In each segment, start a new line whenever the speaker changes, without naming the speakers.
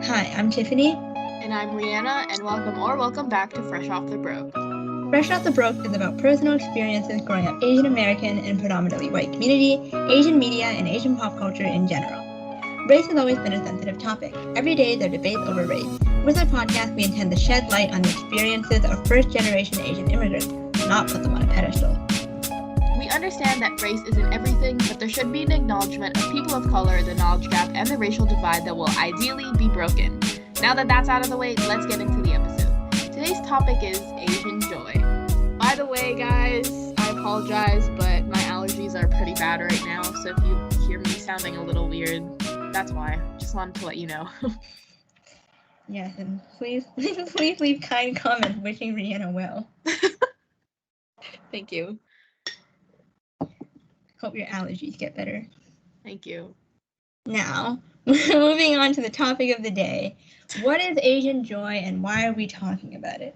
Hi, I'm Tiffany.
And I'm Rihanna, and welcome back to Fresh Off the Broke.
Fresh Off the Broke is about personal experiences growing up Asian American in predominantly white community, Asian media, and Asian pop culture in general. Race has always been a sensitive topic. Every day there are debates over race. With our podcast, we intend to shed light on the experiences of first-generation Asian immigrants, not put them on a pedestal.
We understand that race isn't everything, but there should be an acknowledgement of people of color, the knowledge gap, and the racial divide that will ideally be broken. Now that that's out of the way, let's get into the episode. Today's topic is Asian joy. By the way, guys, I apologize, but my allergies are pretty bad right now, so if you hear me sounding a little weird, that's why. Just wanted to let you know.
Yes, and please leave kind comments wishing Rihanna well.
Thank you.
Hope your allergies get better.
Thank you.
Now, moving on to the topic of the day. What is Asian joy and why are we talking about it?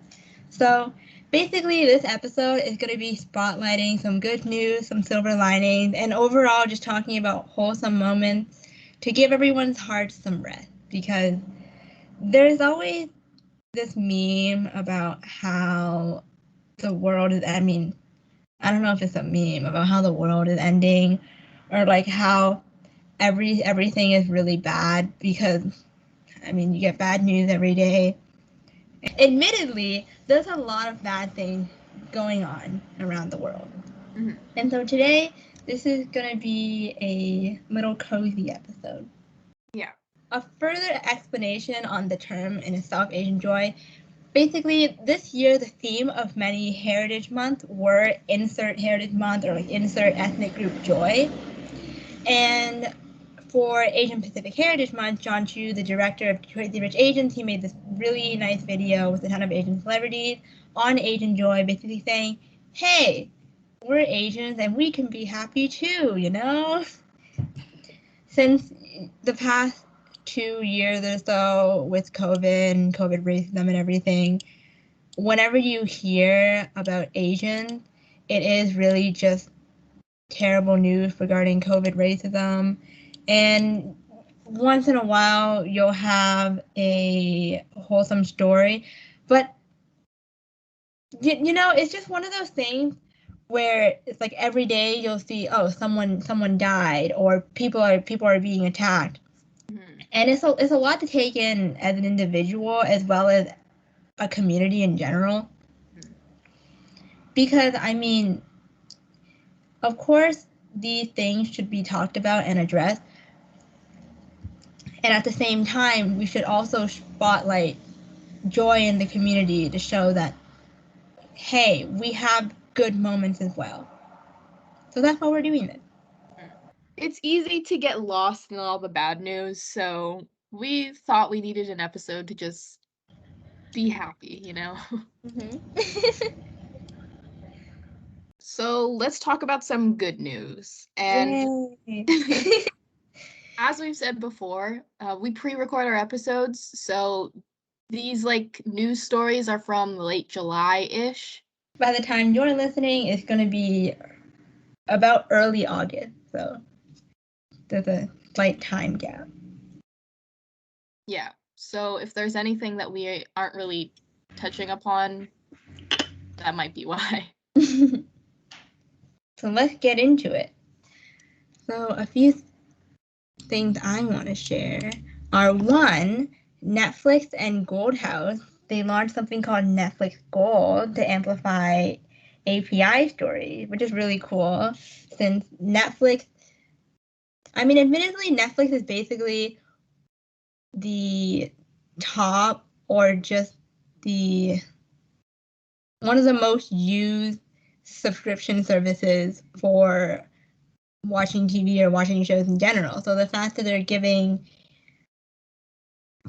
So, basically, this episode is going to be spotlighting some good news, some silver linings, and overall just talking about wholesome moments to give everyone's hearts some rest. Because there's always this meme about how the world is, I don't know if it's a meme about how the world is ending or like how everything is really bad because, you get bad news every day. Admittedly, there's a lot of bad things going on around the world.
Mm-hmm.
And so today, this is going to be a little cozy episode.
Yeah.
A further explanation on the term in itself, Asian joy. Basically, this year, the theme of many Heritage Month were insert Heritage Month or like insert ethnic group joy. And for Asian Pacific Heritage Month, John Chu, the director of Crazy Rich Asians, he made this really nice video with a ton of Asian celebrities on Asian joy, basically saying, hey, we're Asians and we can be happy too, you know? Since the past 2 years or so with COVID and COVID racism and everything, whenever you hear about Asians, it is really just terrible news regarding COVID racism. And once in a while, you'll have a wholesome story. But, it's just one of those things where it's like every day you'll see, oh, someone died or people are being attacked. Mm-hmm. And it's a lot to take in as an individual as well as a community in general. Mm-hmm. Because, of course, these things should be talked about and addressed. And at the same time, we should also spotlight joy in the community to show that, hey, we have good moments as well. So that's why we're doing this.
It's easy to get lost in all the bad news, so we thought we needed an episode to just be happy, you know? Mm-hmm. So let's talk about some good news. And as we've said before, we pre-record our episodes, so these news stories are from late July-ish.
By the time you're listening, it's going to be about early August, so there's a slight time gap.
Yeah, so if there's anything that we aren't really touching upon, that might be why.
So let's get into it. So a few things I want to share are, one, Netflix and Goldhouse. They launched something called Netflix Gold to amplify API stories, which is really cool since Netflix, admittedly, Netflix is basically the top or just one of the most used subscription services for watching TV or watching shows in general. So the fact that they're giving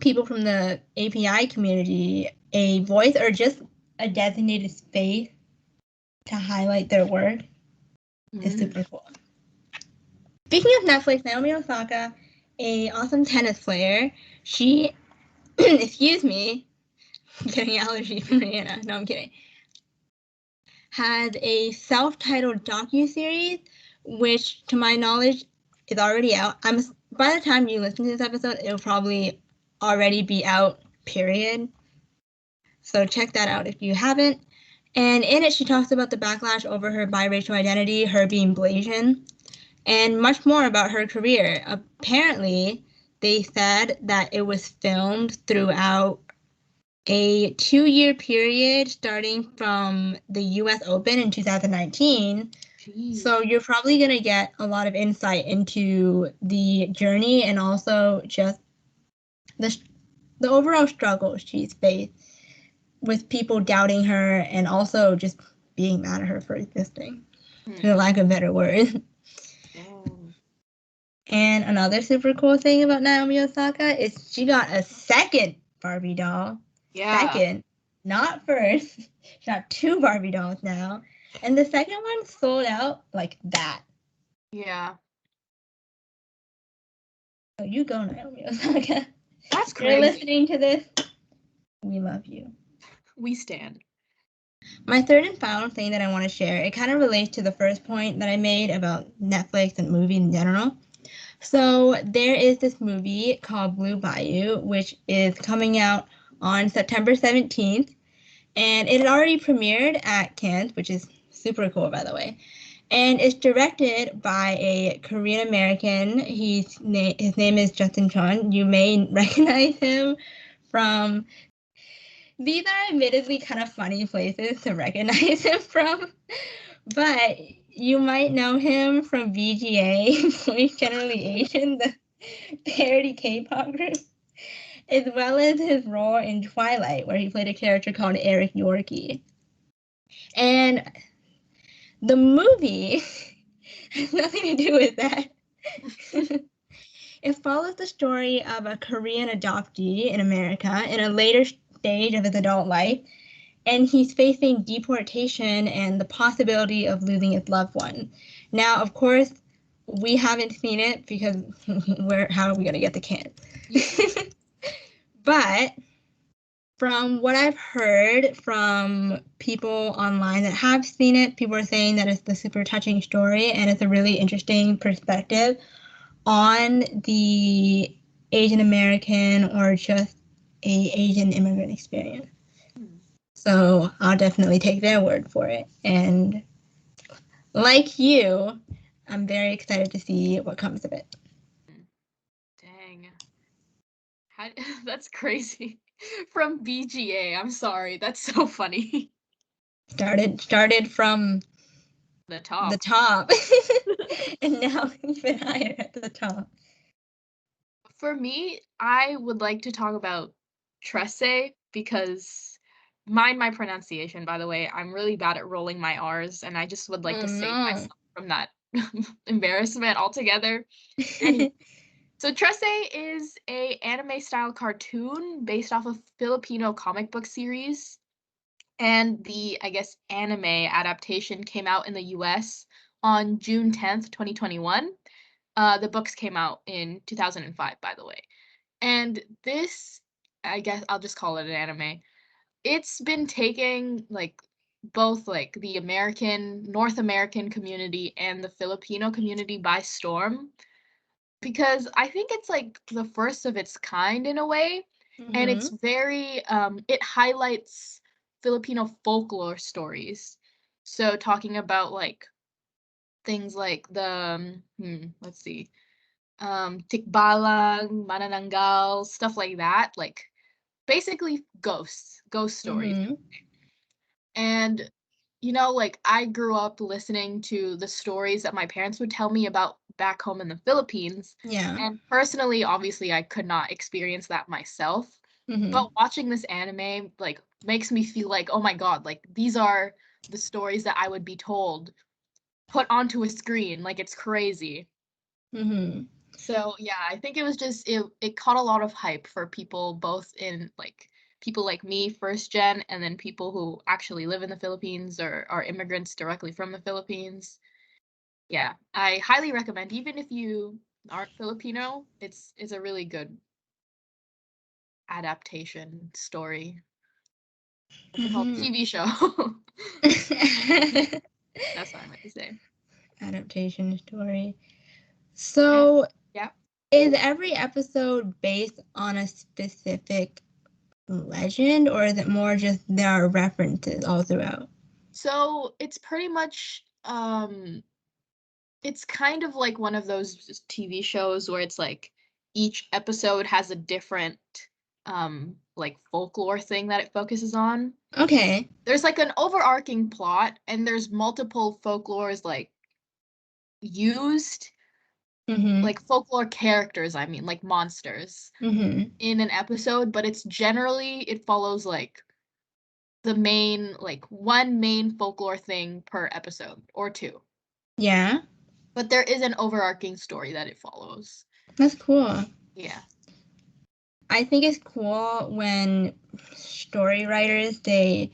people from the API community a voice or just a designated space to highlight their work is super cool. Speaking of Netflix, Naomi Osaka, a awesome tennis player, she, excuse me, I'm getting allergies from Rihanna. No, I'm kidding. Has a self-titled docu-series, which, to my knowledge, is already out. By the time you listen to this episode, it'll probably already be out, period. So check that out if you haven't. And in it, she talks about the backlash over her biracial identity, her being Blasian, and much more about her career. Apparently, they said that it was filmed throughout a 2-year period starting from the US Open in 2019.
Jeez.
So you're probably going to get a lot of insight into the journey and also just the overall struggles she's faced with people doubting her and also just being mad at her for existing, for lack of a better word.
Oh.
And another super cool thing about Naomi Osaka is she got a second Barbie doll.
Yeah.
Second, not first. She got 2 Barbie dolls now. And the second one sold out like that.
Yeah.
So you go, Naomi Osaka.
That's
crazy. You're listening to this. We love you.
We stand.
My third and final thing that I want to share, it kind of relates to the first point that I made about Netflix and movies in general. So there is this movie called Blue Bayou, which is coming out on September 17th. And it had already premiered at Cannes, which is super cool, by the way. And it's directed by a Korean American. His name is Justin Chon. You may recognize him from... These are admittedly kind of funny places to recognize him from. But you might know him from VGA, Boys Generally Asian, the parody K-pop group, as well as his role in Twilight, where he played a character called Eric Yorkie. And the movie has nothing to do with that. It follows the story of a Korean adoptee in America in a later stage of his adult life, and he's facing deportation and the possibility of losing his loved one. Now, of course, we haven't seen it because how are we going to get the can? But from what I've heard from people online that have seen it, people are saying that it's a super touching story and it's a really interesting perspective on the Asian American or just a Asian immigrant experience. So I'll definitely take their word for it. And like you, I'm very excited to see what comes of it.
Dang. That's crazy. From BGA, I'm sorry. That's so funny.
Started from
the top.
The top. And now even higher at the top.
For me, I would like to talk about Tresse because mind my pronunciation, by the way. I'm really bad at rolling my R's, and I just would like to save myself from that embarrassment altogether. Anyway, so Tresse is a anime-style cartoon based off a Filipino comic book series. And the, I guess, anime adaptation came out in the US on June 10th, 2021. The books came out in 2005, by the way. And this, I guess I'll just call it an anime. It's been taking like both like the North American community and the Filipino community by storm because I think it's like the first of its kind in a way. And it's very it highlights Filipino folklore stories. So talking about like things like the let's see, tikbalang, manananggal, stuff like that, like basically ghost stories. And you know, like I grew up listening to the stories that my parents would tell me about back home in the Philippines.
Yeah.
And personally, obviously, I could not experience that myself. But watching this anime like makes me feel like, oh my god, like these are the stories that I would be told put onto a screen. Like it's crazy. So yeah, I think it was just it caught a lot of hype for people both in like people like me, first gen, and then people who actually live in the Philippines or are immigrants directly from the Philippines. Yeah, I highly recommend, even if you aren't Filipino, it's a really good adaptation story. What's it called? TV show. That's what I meant to say.
Adaptation story. So
yeah.
Is every episode based on a specific legend, or is it more just there are references all throughout?
So it's pretty much it's kind of like one of those TV shows where it's like each episode has a different like folklore thing that it focuses on.
Okay.
There's like an overarching plot and there's multiple folklores like used,
Mm-hmm.
like folklore characters, I mean, like monsters
Mm-hmm.
in an episode, but it's generally it follows like the main like one main folklore thing per episode or two.
Yeah.
But there is an overarching story that it follows.
That's cool.
Yeah.
I think it's cool when story writers they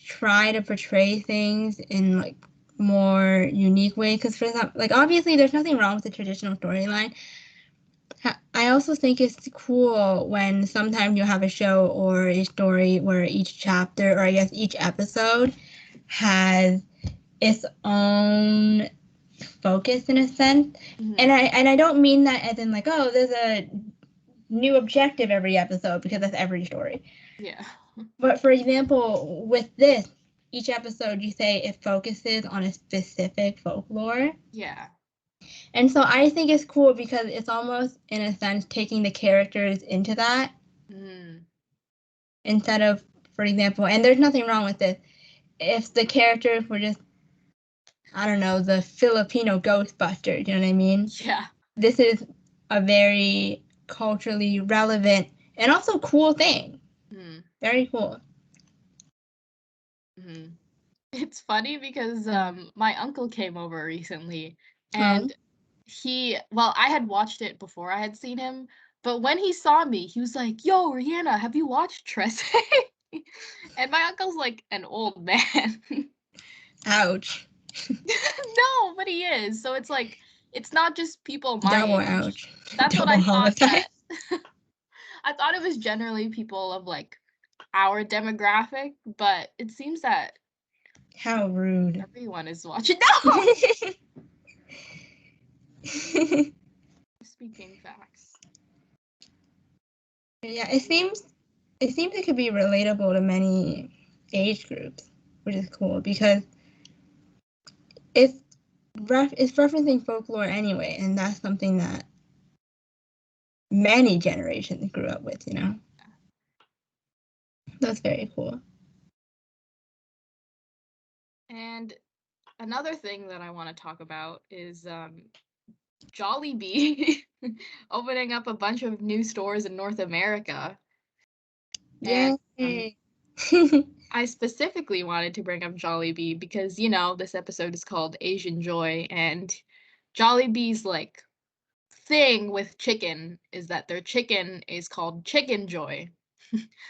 try to portray things in like more unique way. Because for example, like obviously there's nothing wrong with the traditional storyline. I also think it's cool when sometimes you have a show or a story where each chapter or I guess each episode has its own focus in a sense.
Mm-hmm.
And I don't mean that as in like, oh, there's a new objective every episode because that's every story.
Yeah.
But for example, with this, each episode you say it focuses on a specific folklore.
Yeah.
And so I think it's cool because it's almost in a sense taking the characters into that
Mm.
instead of, for example, and there's nothing wrong with this. If the characters were just, I don't know, the Filipino Ghostbusters, you know what I mean?
Yeah.
This is a very culturally relevant and also cool thing.
Mm.
Very cool.
Mm-hmm. It's funny because my uncle came over recently
Oh,
and I had watched it before I had seen him, but when he saw me, he was like, "Yo, Rihanna, have you watched Tresse?" And my uncle's like an old man.
ouch.
No, but he is. So it's like it's not just people my
Double
age.
ouch.
That's what
Double
I thought
homicide.
that I thought it was generally people of like our demographic, but it seems that
How rude.
everyone is watching. No! Speaking facts.
Yeah, it seems it could be relatable to many age groups, which is cool because it's it's referencing folklore anyway, and that's something that many generations grew up with, you know? That's very cool.
And another thing that I want to talk about is Jollibee opening up a bunch of new stores in North America. And
Yay.
I specifically wanted to bring up Jollibee because, you know, this episode is called Asian Joy, and Jollibee's like thing with chicken is that their chicken is called Chicken Joy.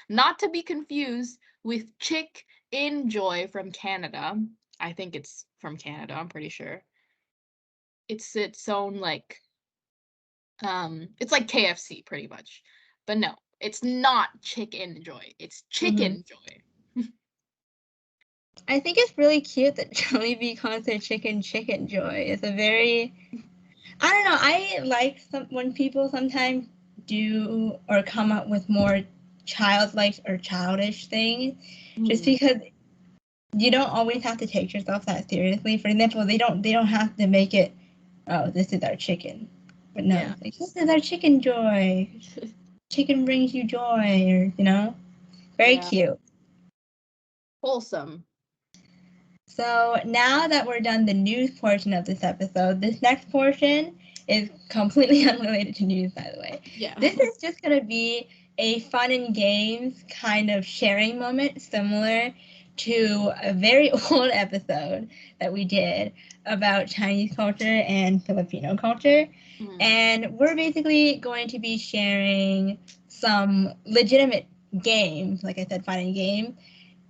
Not to be confused with Chick in Joy from Canada. I think it's from Canada, I'm pretty sure. It's its own like it's like KFC pretty much. But no, it's not Chicken Joy. It's
Mhm.
Chicken Joy.
I think it's really cute that Jollibee calls their chicken Chicken Joy. It's a very, I don't know, I like when people sometimes do or come up with more childlike or childish things just
Mm,
because you don't always have to take yourself that seriously. For example, they don't have to make it, oh, this is our chicken. But no,
yeah.
it's like this is our chicken joy. Chicken brings you joy, or you know, very
Yeah.
cute.
Wholesome.
So now that we're done the news portion of this episode, this next portion is completely unrelated to news, by the way.
Yeah.
This is just going to be a fun and games kind of sharing moment, similar to a very old episode that we did about Chinese culture and Filipino culture.
Mm.
And we're basically going to be sharing some legitimate games, like I said, fun and games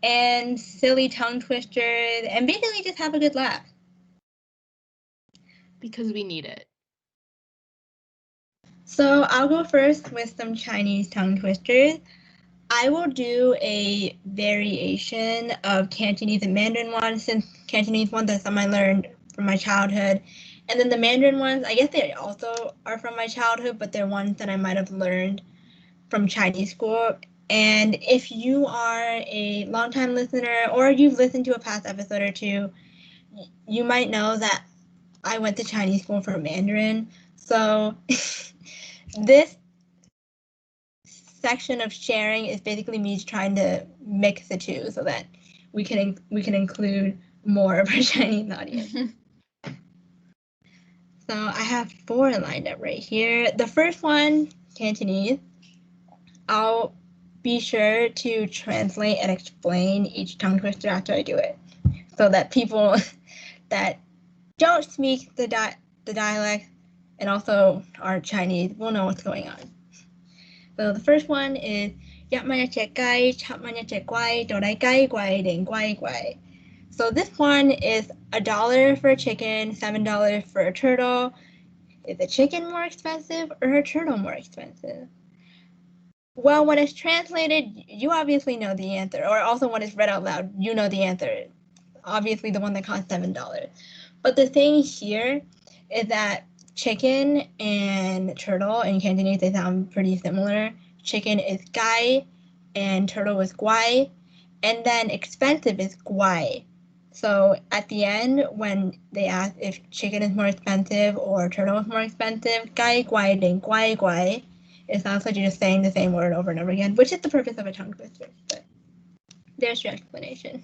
and silly tongue twisters, and basically just have a good laugh.
Because we need it.
So I'll go first with some Chinese tongue twisters. I will do a variation of Cantonese and Mandarin one, since Cantonese one, that's something I learned from my childhood, And then the Mandarin ones, I guess they also are from my childhood, but they're ones that I might have learned from Chinese school. And if you are a longtime listener or you've listened to a past episode or two, you might know that I went to Chinese school for Mandarin. So this section of sharing is basically me trying to mix the two so that we can include more of our Chinese audience. So I have 4 lined up right here. The first one, Cantonese. I'll be sure to translate and explain each tongue twister after I do it, so that people that don't speak the dialect and also are Chinese will know what's going on. So the first one is So this one is $1 for a chicken, $7 for a turtle. Is the chicken more expensive or a turtle more expensive? Well, when it's translated, you obviously know the answer, or also when it's read out loud, you know the answer. Obviously, the one that costs $7. But the thing here is that chicken and turtle in Cantonese, they sound pretty similar. Chicken is gai, and turtle is guai, and then expensive is guai. So at the end, when they ask if chicken is more expensive or turtle is more expensive, gai guai then guai guai. It sounds like you're just saying the same word over and over again, which is the purpose of a tongue twister. But there's your explanation.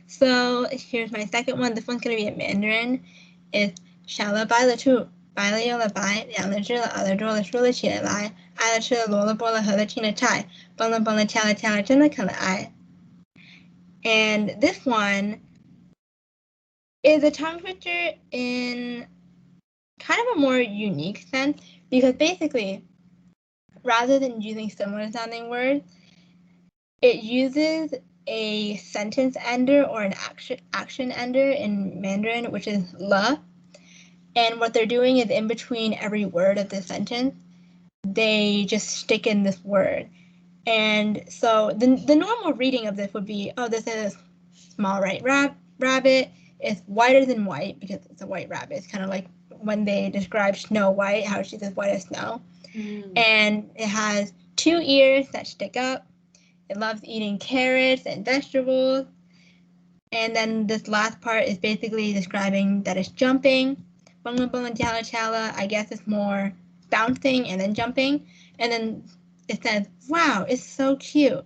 So here's my second one. This one's gonna be in Mandarin. It's 少了白了兔，白了又了白，两了只了，耳了多了，说了起来来，爱了吃了，萝了菠了，合了青了菜，蹦了蹦了，跳了跳了，真的可爱。And this one is a tongue twister in kind of a more unique sense because basically, rather than using similar sounding words, it uses a sentence ender or an action ender in Mandarin, which is le. And what they're doing is in between every word of the sentence, they just stick in this word. And so the normal reading of this would be, oh, this is small white rabbit. It's whiter than white because it's a white rabbit. It's kind of like when they describe Snow White, how she's as white as snow. And it has 2 ears that stick up. It loves eating carrots and vegetables. And then this last part is basically describing that it's jumping. Bungla bungla chala chala, I guess it's more bouncing and then jumping. And then it says, wow, it's so cute.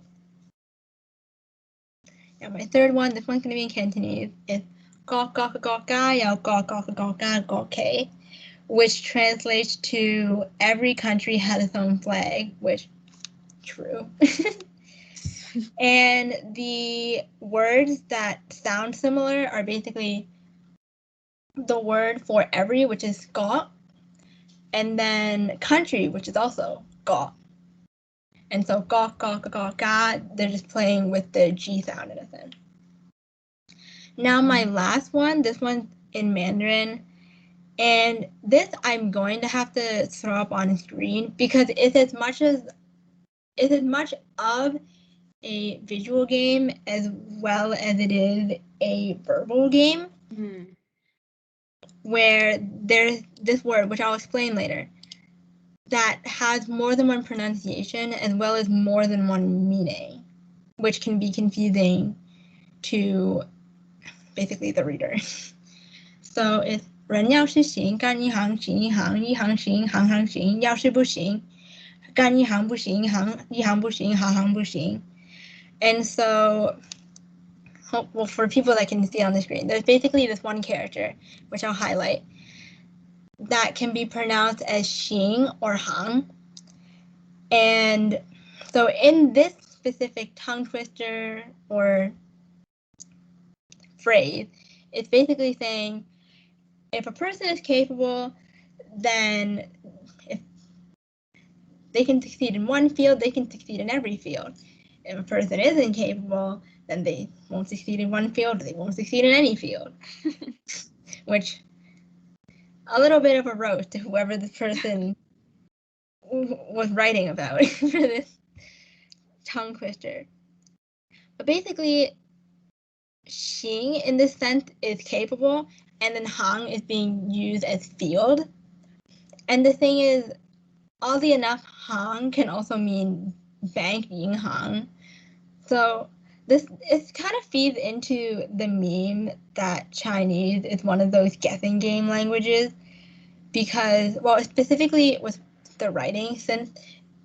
And my third one, this one's going to be in Cantonese, is gok gok gok ga yao gok gok gok ga gok ke, which translates to every country has its own flag, which true. And the words that sound similar are basically the word for every, which is ga, and then country, which is also ga. And so ga, ga, ga, ga, ga, they're just playing with the G sound in a sense. Now my last one, this one's in Mandarin, and this I'm going to have to throw up on screen because it's as much of a visual game as well as it is a verbal game. Where there's this word, which I'll explain later, that has more than one pronunciation as well as more than one meaning, which can be confusing to basically the reader. So it's 人要是行，干一行行一行，一行行行行行，要是不行，干一行不行，一行不行，行行不行. And so, well, for people that can see on the screen, there's basically this one character, which I'll highlight, that can be pronounced as xing or hang. And so in this specific tongue twister or phrase, it's basically saying if a person is capable, then if they can succeed in one field, they can succeed in every field. If a person isn't capable, then they won't succeed in one field, they won't succeed in any field. Which, a little bit of a roast to whoever this person was writing about for this tongue twister. But basically, xing in this sense is capable, and then hang is being used as field. And the thing is, oddly enough, hang can also mean bank being hang. So this it kind of feeds into the meme that Chinese is one of those guessing game languages because, well, specifically with the writing, since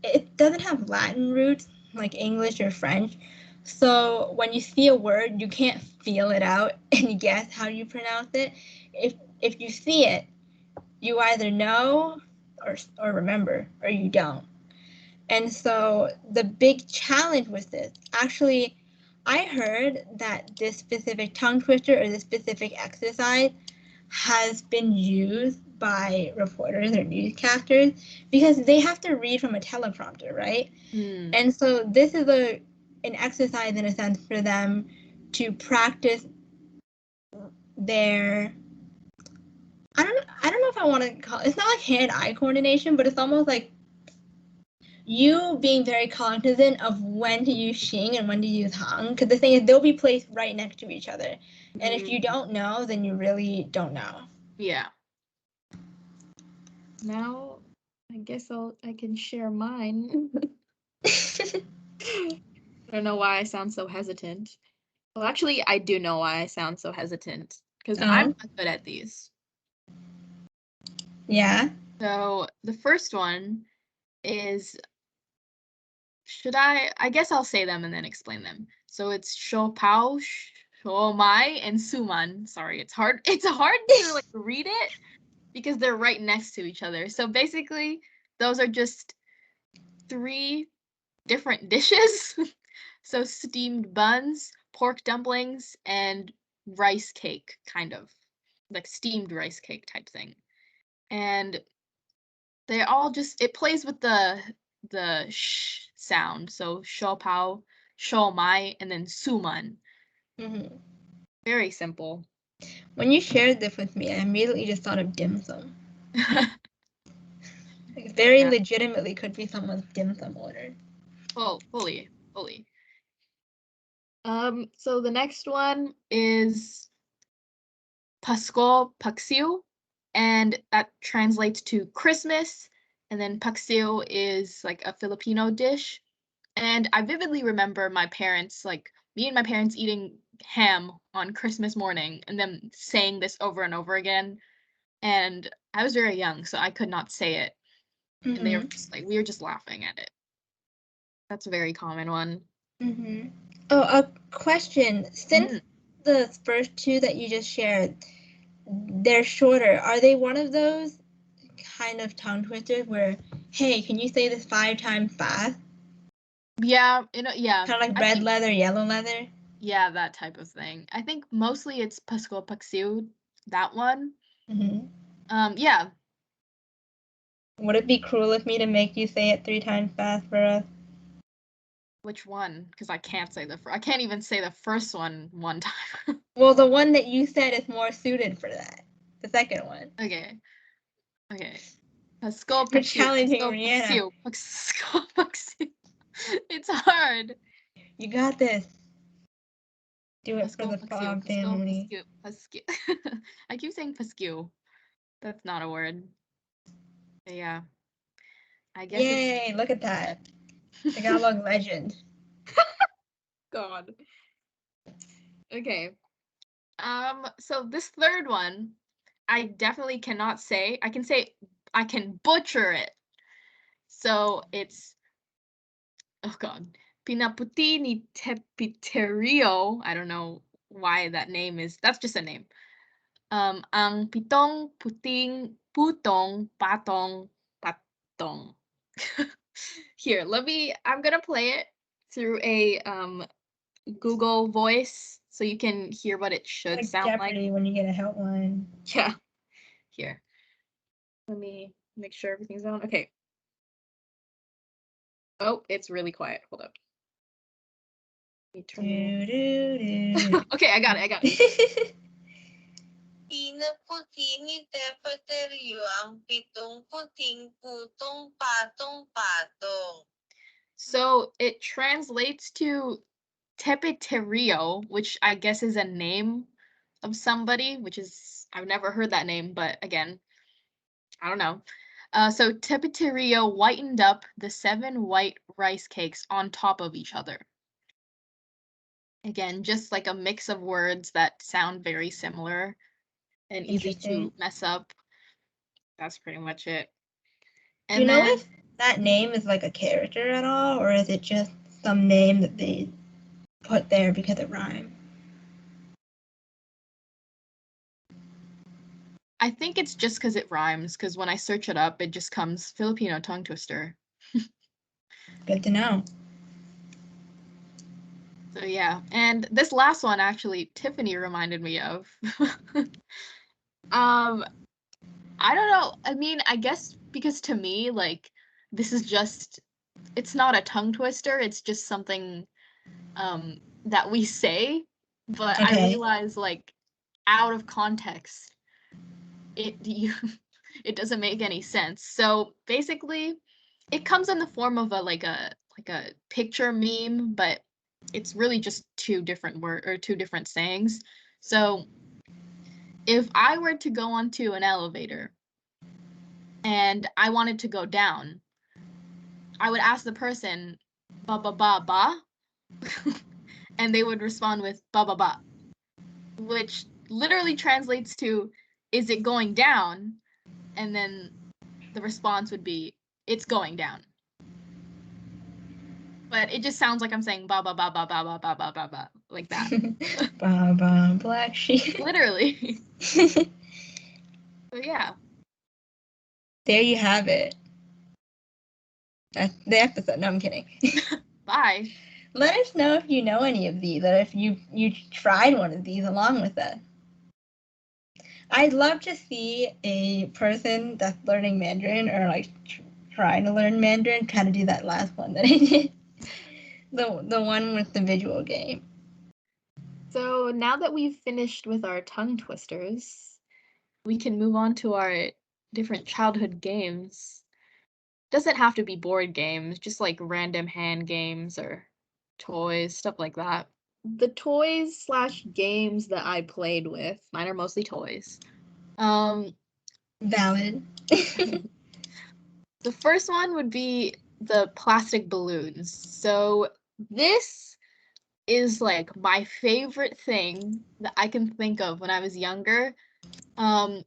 it doesn't have Latin roots like English or French. So when you see a word, you can't feel it out and guess how you pronounce it. If you see it, you either know or remember or you don't. And so the big challenge with this, actually, I heard that this specific tongue twister or this specific exercise has been used by reporters or newscasters because they have to read from a teleprompter, right? And so this is an exercise in a sense for them to practice their I don't know if I want to call it's not like hand-eye coordination, but it's almost like you being very cognizant of when to use Xing and when to use Hang, because the thing is they'll be placed right next to each other. And if you don't know, then you really don't know.
Yeah. Now, I guess I can share mine. I don't know why I sound so hesitant. Well, actually, I do know why I sound so hesitant, because I'm not good at these.
Yeah.
So the first one is, I guess I'll say them and then explain them. So it's Shopao, Shomai, and Suman. Sorry, it's hard to like read it because they're right next to each other. So basically, those are just 3 different dishes. So steamed buns, pork dumplings, and rice cake, kind of like steamed rice cake type thing. And they all just it plays with the sh sound. So shopao, shomai, and then suman.
Mm-hmm.
Very simple.
When you shared this with me, I immediately just thought of dim sum. It very legitimately could be someone's dim sum order.
Oh, fully. So the next one is Pasko Paksiu, and that translates to Christmas. And then Paksiu is like a Filipino dish. And I vividly remember my parents, like me and my parents eating ham on Christmas morning and then saying this over and over again. And I was very young, so I could not say it.
Mm-hmm.
And they were just like, we were just laughing at it. That's a very common one.
Mm-hmm. Oh, a question. Since the first 2 that you just shared, they're shorter, are they one of those kind of tongue twisters where, hey, can you say this 5 times fast?
Yeah, yeah.
Kind of like red leather, yellow leather?
Yeah, that type of thing. I think mostly it's Pasko Paksiu, that one.
Mm-hmm.
Yeah.
Would it be cruel of me to make you say it 3 times fast for us?
Which one? Because I can't say I can't even say the first one time.
Well, the one that you said is more suited for that. The second one.
Okay. Pasko
You're
Paksiu,
challenging
Pasko
Rihanna.
Paksiu, Pasko Paksiu. It's hard.
You got this. Do it for
Pasko
the
Paksiu,
Fob
Pasko
family.
Paskiu, Paskiu. I keep saying Paskiu. That's not a word. But yeah. I guess
Yay, look at that. Tagalog legend.
God. Okay. So this third one, I definitely cannot say. I can butcher it. So it's, oh God, Pinaputi ni Tepiterio. I don't know why that name is. That's just a name. Ang pitong puting putong patong patong. Here, I'm gonna play it through a Google Voice so you can hear what it should
Like
sound like.
Jeopardy when you get a helpline.
Yeah. Here. Let me make sure everything's on. Okay. Oh, it's really quiet. Hold up. Let me turn it. Okay, I got it.
Pinaputini tepaterio ang pitong puting putong patong patong.
So it translates to Tepeterio, which I guess is a name of somebody, which is I've never heard that name, but again, I don't know. So Tepiteria whitened up the 7 white rice cakes on top of each other. Again, just like a mix of words that sound very similar and easy to
Interesting.
mess up. That's pretty much it.
Do
And
you know
then
if that name is like a character at all, or is it just some name that they put there because it rhymes?
I think it's just because it rhymes, because when I search it up, it just comes Filipino tongue twister.
Good to know.
So yeah, and this last one actually Tiffany reminded me of. I don't know. I mean, I guess because to me, like, this is just, it's not a tongue twister, it's just something that we say, but I
Okay.
realize like out of context, it doesn't make any sense. So basically, it comes in the form of a picture meme, but it's really just two different sayings. So if I were to go onto an elevator and I wanted to go down, I would ask the person ba ba ba ba, and they would respond with ba ba ba, which literally translates to is it going down? And then the response would be it's going down. But it just sounds like I'm saying ba ba ba ba ba ba ba ba ba ba like that.
Ba ba black sheep.
Literally. So yeah.
There you have it. That's the episode. No, I'm kidding.
Bye.
Let us know if you know any of these, or if you tried one of these along with us. I'd love to see a person that's learning Mandarin, or like trying to learn Mandarin, kind of do that last one that I did. The one with the visual game.
So now that we've finished with our tongue twisters, we can move on to our different childhood games. Doesn't have to be board games, just like random hand games or toys, stuff like that. The toys slash games that I played with, mine are mostly toys.
Valid.
The first one would be the plastic balloons. So this is like my favorite thing that I can think of when I was younger.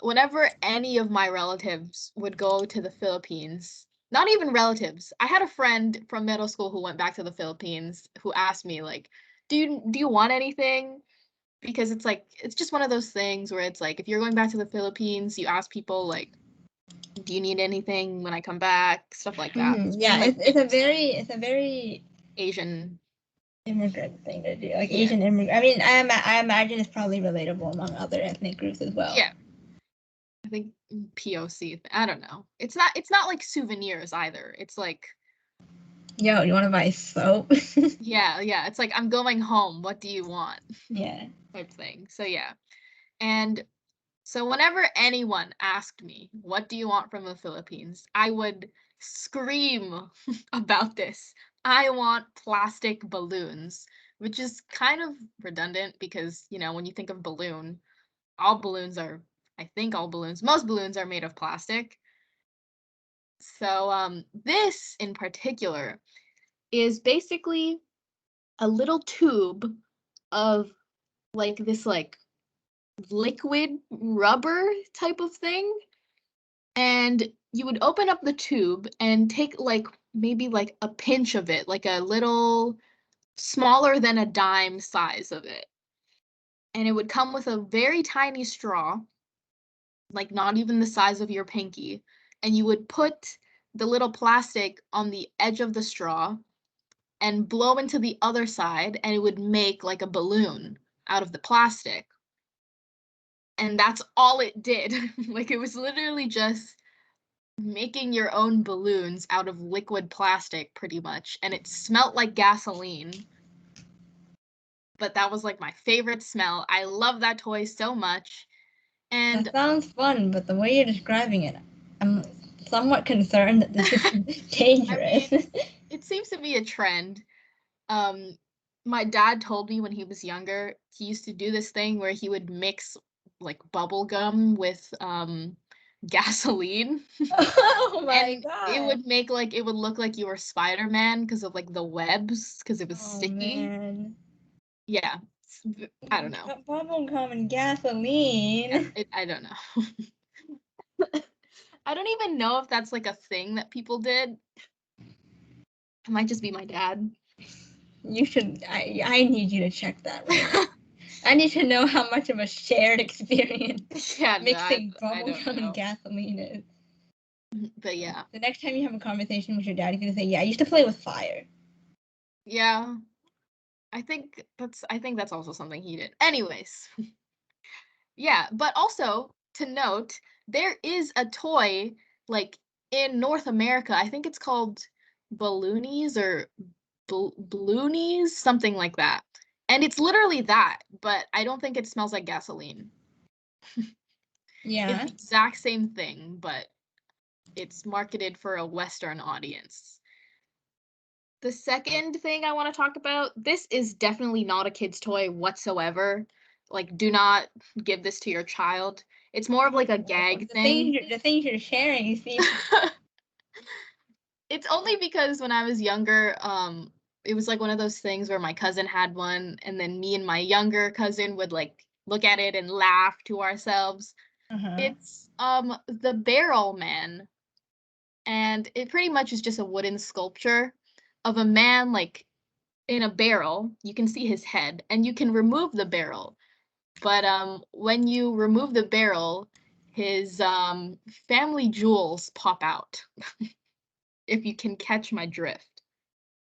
Whenever any of my relatives would go to the Philippines, not even relatives. I had a friend from middle school who went back to the Philippines who asked me like, "Do you want anything?" Because it's like it's just one of those things where it's like if you're going back to the Philippines, you ask people like, "Do you need anything when I come back?" Stuff like that. It's very
Yeah,
like
it's a very
Asian.
immigrant thing to do. Like
Yeah.
Asian immigrant. I mean, I imagine it's probably relatable among other ethnic groups as well.
Yeah. I think POC. I don't know. It's not like souvenirs either. It's like
Yo, you want to buy soap?
yeah. It's like I'm going home. What do you want?
Yeah.
Type thing. So yeah. And so whenever anyone asked me, "What do you want from the Philippines?" I would scream about this. I want plastic balloons, which is kind of redundant because, when you think of balloon, all balloons are I think most balloons are made of plastic. So this in particular is basically a little tube of like this like liquid rubber type of thing, and you would open up the tube and take like maybe like a pinch of it, like a little smaller than a dime size of it, and it would come with a very tiny straw, like not even the size of your pinky, and you would put the little plastic on the edge of the straw and blow into the other side, and it would make like a balloon out of the plastic. And that's all it did. Like it was literally just making your own balloons out of liquid plastic pretty much, and it smelled like gasoline. But that was like my favorite smell. I love that toy so much. And
That sounds fun, but the way you're describing it, I'm somewhat concerned that this is
I
dangerous.
mean, it seems to be a trend. My dad told me when he was younger, he used to do this thing where he would mix like bubble gum with gasoline.
Oh my
And it
god.
would make like it would look like you were Spider-Man because of like the webs because it was
Oh
sticky.
man.
Yeah. I don't know.
Bubble gum and gasoline.
I don't know. I don't even know if that's like a thing that people did. It might just be my dad.
You should. I need you to check that right now. I need to know how much of a shared experience
Yeah, no,
mixing
I don't
bubblegum and
know.
gasoline is.
But yeah.
The next time you have a conversation with your dad, you're gonna say, "Yeah, I used to play with fire."
Yeah. I think that's also something he did. Anyways. Yeah, but also to note, there is a toy like in North America. I think it's called balloonies or balloonies, something like that. And it's literally that, but I don't think it smells like gasoline. It's
Yeah.
the exact same thing, but it's marketed for a Western audience. The second thing I want to talk about, this is definitely not a kid's toy whatsoever. Like, do not give this to your child. It's more of like a gag thing.
The things you're sharing, you see.
It's only because when I was younger, it was like one of those things where my cousin had one, and then me and my younger cousin would like look at it and laugh to ourselves.
Uh-huh.
It's the Barrel Man, and it pretty much is just a wooden sculpture of a man like in a barrel. You can see his head, and you can remove the barrel. But when you remove the barrel, his family jewels pop out. If you can catch my drift.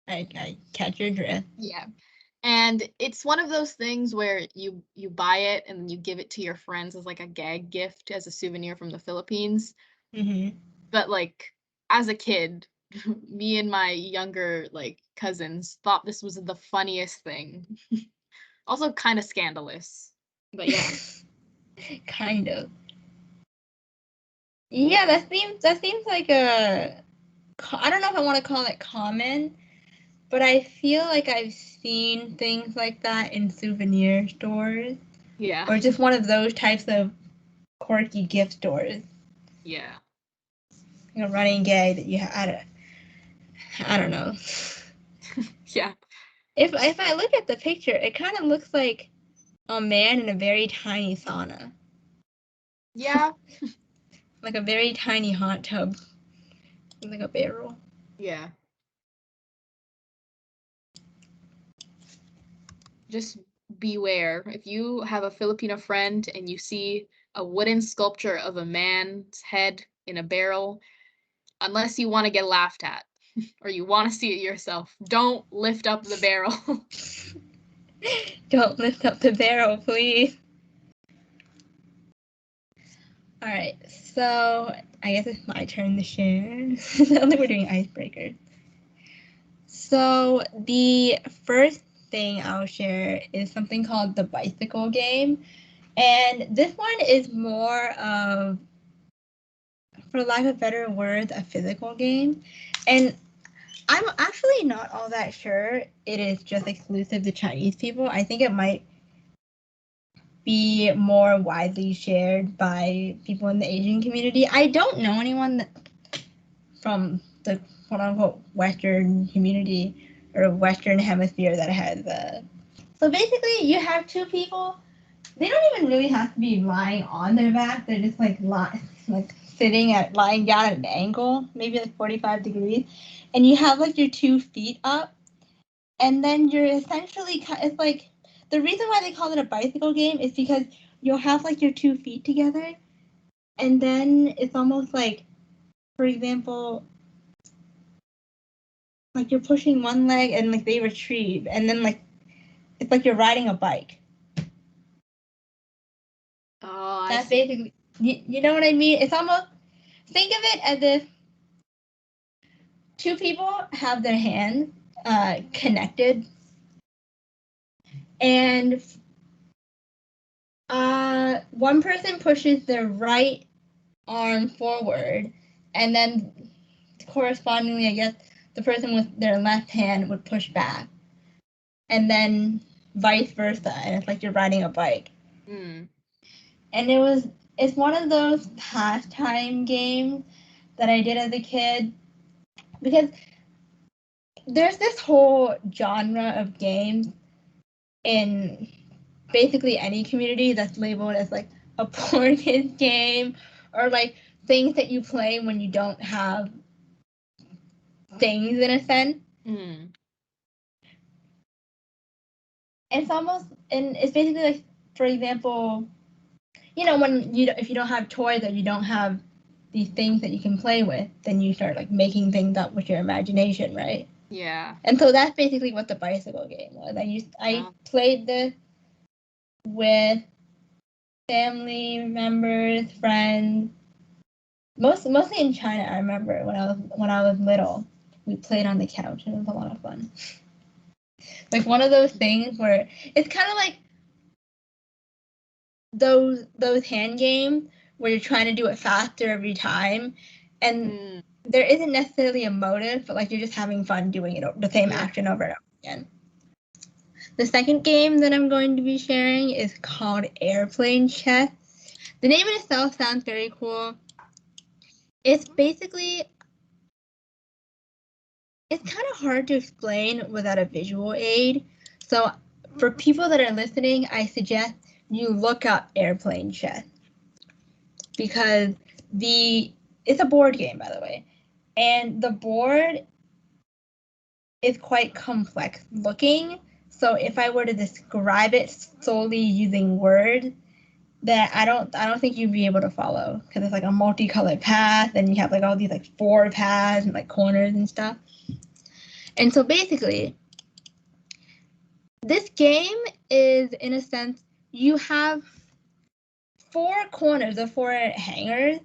I catch your drift.
Yeah. And it's one of those things where you buy it and you give it to your friends as like a gag gift as a souvenir from the Philippines.
Mm-hmm.
But like as a kid, me and my younger like cousins thought this was the funniest thing. Also kind of scandalous. But yeah.
Kind of. Yeah, that seems like a. I don't know if I want to call it common, but I feel like I've seen things like that in souvenir stores,
Yeah.
or just one of those types of quirky gift stores.
Yeah.
Like a running gag that you had. I don't know.
Yeah.
If I look at the picture, it kind of looks like a man in a very tiny sauna,
Yeah.
like a very tiny hot tub, like a barrel.
Yeah. Just beware. If you have a Filipino friend and you see a wooden sculpture of a man's head in a barrel, unless you want to get laughed at or you want to see it yourself, don't lift up the barrel.
Don't lift up the barrel, please. All right, so I guess it's my turn to share. Sounds like we're doing icebreakers. So the first thing I'll share is something called the bicycle game. And this one is more of, for lack of better words, a physical game. And I'm actually not all that sure it is just exclusive to Chinese people. I think it might be more widely shared by people in the Asian community. I don't know anyone from the quote unquote Western community or Western hemisphere that has a. So basically, you have two people. They don't even really have to be lying on their back. They're just like sitting at lying down at an angle, maybe like 45 degrees, and you have like your 2 feet up, and then you're essentially it's like the reason why they call it a bicycle game is because you'll have like your 2 feet together, and then it's almost like, for example, like you're pushing one leg and like they retrieve, and then like it's like you're riding a bike.
Oh, I
That's
see.
basically, you know what I mean? It's almost, think of it as if two people have their hands connected, and one person pushes their right arm forward, and then correspondingly, I guess the person with their left hand would push back, and then vice versa, and it's like you're riding a bike.
Hmm.
And it's one of those pastime games that I did as a kid because there's this whole genre of games in basically any community that's labeled as like a poor kid's game or like things that you play when you don't have things in a sense.
Mm.
It's basically like, for example, when if you don't have toys or you don't have these things that you can play with, then you start like making things up with your imagination, right?
Yeah.
And so that's basically what the bicycle game was. I played this with family members, friends, mostly in China. I remember when I was little, we played on the couch and it was a lot of fun. Like one of those things where it's kind of like those hand games where you're trying to do it faster every time, and there isn't necessarily a motive, but like you're just having fun doing it, the same action over and over again. The second game that I'm going to be sharing is called Airplane Chess. The name in itself sounds very cool. It's basically, it's kind of hard to explain without a visual aid. So for people that are listening, I suggest you look up Airplane Chess because it's a board game, by the way, and the board is quite complex looking. So if I were to describe it solely using words, that I don't think you'd be able to follow because it's like a multicolored path and you have like all these like 4 paths and like corners and stuff. And so basically, this game is, in a sense, you have 4 corners or 4 hangers,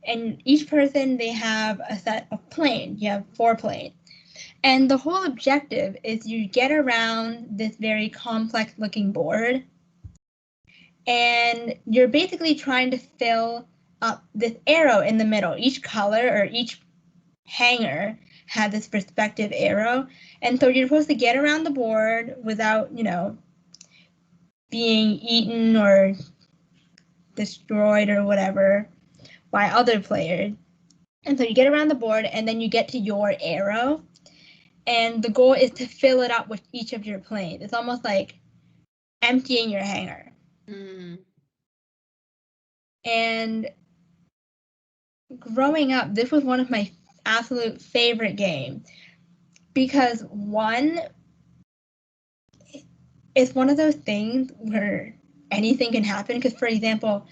and each person, they have a set of planes. You have 4 planes. And the whole objective is you get around this very complex looking board, and you're basically trying to fill up this arrow in the middle. Each color or each hanger had this perspective arrow, and so you're supposed to get around the board without, being eaten or destroyed or whatever by other players. And so you get around the board and then you get to your arrow, and the goal is to fill it up with each of your planes. It's almost like emptying your hanger. And growing up, this was one of my absolute favorite games because one, it's one of those things where anything can happen. Because, for example,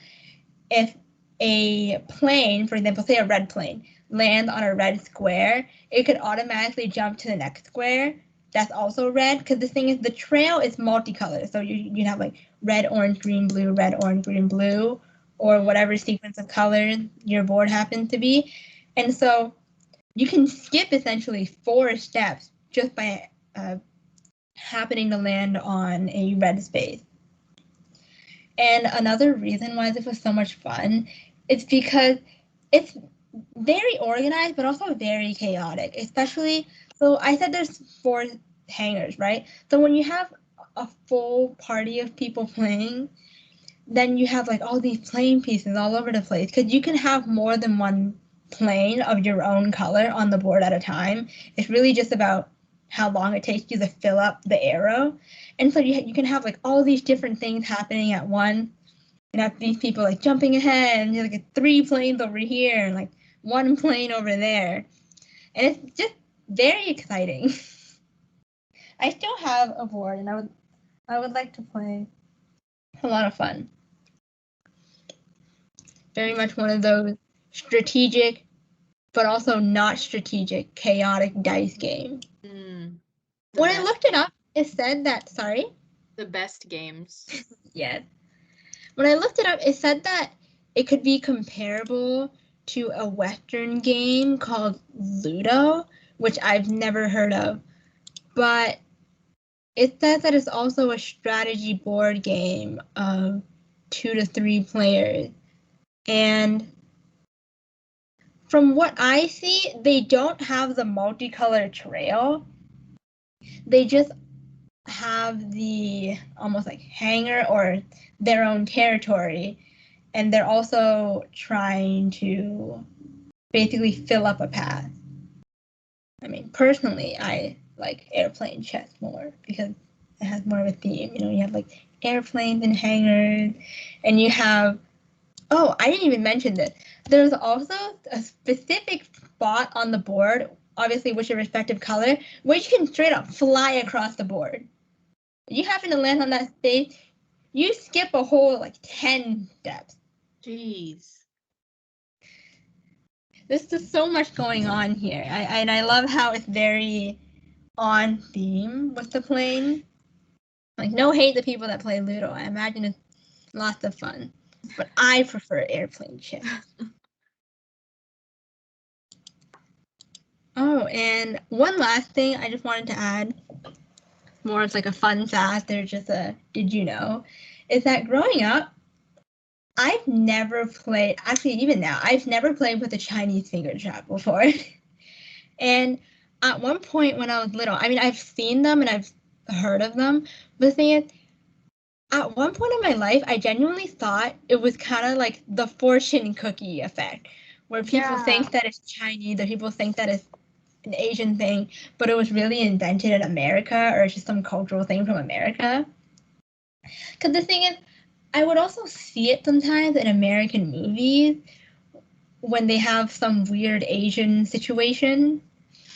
if a plane, for example, say a red plane, lands on a red square, it could automatically jump to the next square that's also red, because the thing is, the trail is multicolored. So you have like red, orange, green, blue, red, orange, green, blue, or whatever sequence of colors your board happens to be. And so you can skip essentially 4 steps just by happening to land on a red space. And another reason why this was so much fun is because it's very organized, but also very chaotic, especially, so I said there's 4 hangers, right? So when you have a full party of people playing, then you have like all these plane pieces all over the place, because you can have more than one plane of your own color on the board at a time. It's really just about how long it takes you to fill up the arrow. And so you can have like all these different things happening at once. And have these people like jumping ahead, and you have like 3 planes over here and like 1 plane over there. And it's just very exciting. I still have a board, and I would like to play. A lot of fun. Very much one of those strategic, but also not strategic, chaotic dice games. When I looked it up, it said that, sorry?
The best games.
Yes. When I looked it up, it said that it could be comparable to a Western game called Ludo, which I've never heard of. But it says that it's also a strategy board game of 2 to 3 players. And from what I see, they don't have the multicolored trail. They just have the almost like hanger or their own territory. and they're also trying to basically fill up a path. I mean, personally, I like airplane chess more because it has more of a theme. You know, you have like airplanes and hangars, and you have, oh, I didn't even mention this. There's also a specific spot on the board, obviously with your respective color, where you can straight up fly across the board. If you happen to land on that space, you skip a whole like 10 steps.
Jeez.
There's just so much going on here. I love how it's very on theme with the plane. Like, no hate to people that play Ludo. I imagine it's lots of fun. But I prefer airplane chess. Oh, and one last thing I just wanted to add, more as like a fun fact or just a did you know, is that growing up, I've never played, actually even now, I've never played with a Chinese finger trap before. And at one point when I was little, I mean, I've seen them and I've heard of them, but the thing is, at one point in my life, I genuinely thought it was kind of like the fortune cookie effect, where people think that it's Chinese or people think that it's an Asian thing, but it was really invented in America or it's just some cultural thing from America. Because the thing is, I would also see it sometimes in American movies when they have some weird Asian situation,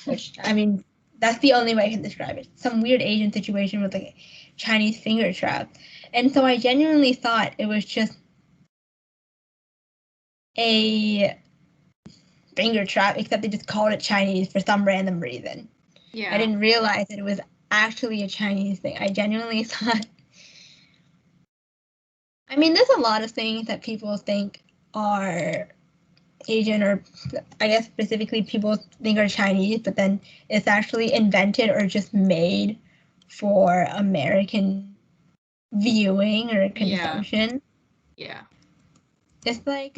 which, I mean, that's the only way I can describe it. Some weird Asian situation with like a Chinese finger trap. And so I genuinely thought it was just a finger trap, except they just called it Chinese for some random reason.
Yeah.
I didn't realize that it was actually a Chinese thing. I genuinely thought, I mean, there's a lot of things that people think are Asian, or I guess specifically people think are Chinese, but then it's actually invented or just made for American viewing or consumption.
Yeah.
It's like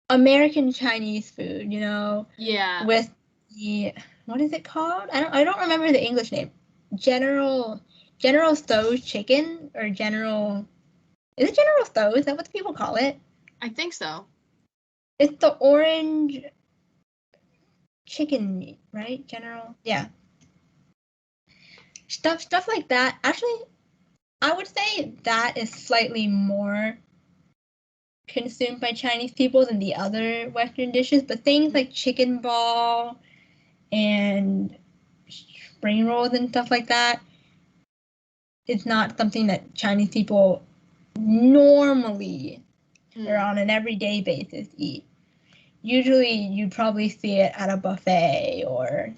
American Chinese food, you know?
Yeah.
With the, what is it called? I don't remember the English name. General Tso's chicken, or General, is it General Tso? Is that what the people call it?
I think so.
It's the orange chicken meat, right? General, yeah. Stuff like that. Actually, I would say that is slightly more consumed by Chinese people than the other Western dishes, but things like chicken ball and spring rolls and stuff like that, it's not something that Chinese people normally or on an everyday basis eat. Usually you'd probably see it at a buffet or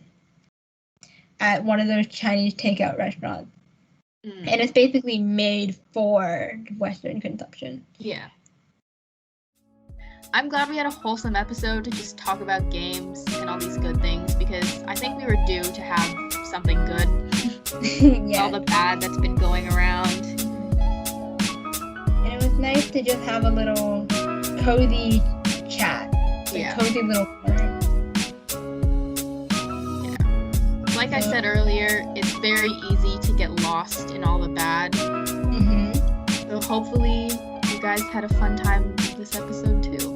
at one of those Chinese takeout restaurants. And it's basically made for Western consumption.
Yeah. I'm glad we had a wholesome episode to just talk about games and all these good things, because I think we were due to have something good.
Yeah.
All the bad that's been going around.
And it was nice to just have a little cozy chat.
Yeah.
Cozy little corner.
Yeah. Like I said earlier, it's very easy to get lost in all the bad. So hopefully you guys had a fun time with this episode too.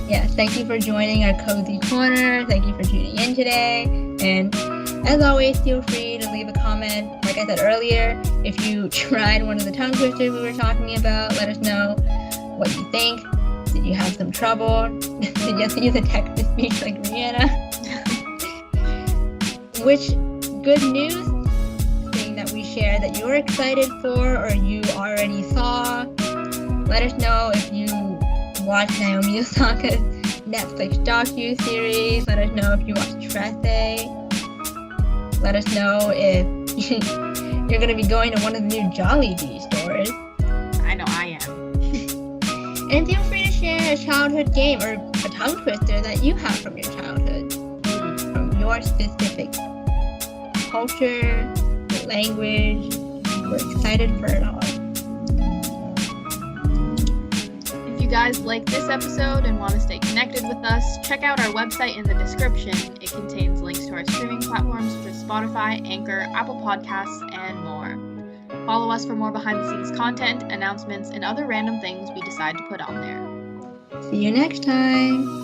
Yes, thank you for joining our cozy corner. Thank you for tuning in today. And as always, feel free to leave a comment. Like I said earlier, if you tried one of the tongue twisters we were talking about, let us know what you think. Did you have some trouble? Did you have to use a text-to-speech like Rihanna? Which good news thing that we shared that you're excited for or you already saw? Let us know if you watched Naomi Osaka's Netflix docu-series. Let us know if you watched Trece. Let us know if you're going to be going to one of the new Jollibee stores.
I know I am.
And feel free to share a childhood game or a tongue twister that you have from your childhood. From your specific culture, language. We're excited for it all.
If you guys like this episode and want to stay connected with us, check out our website in the description. It contains links to our streaming platforms such as Spotify, Anchor, Apple Podcasts, and more. Follow us for more behind-the-scenes content, announcements, and other random things we decide to put on there.
See you next time.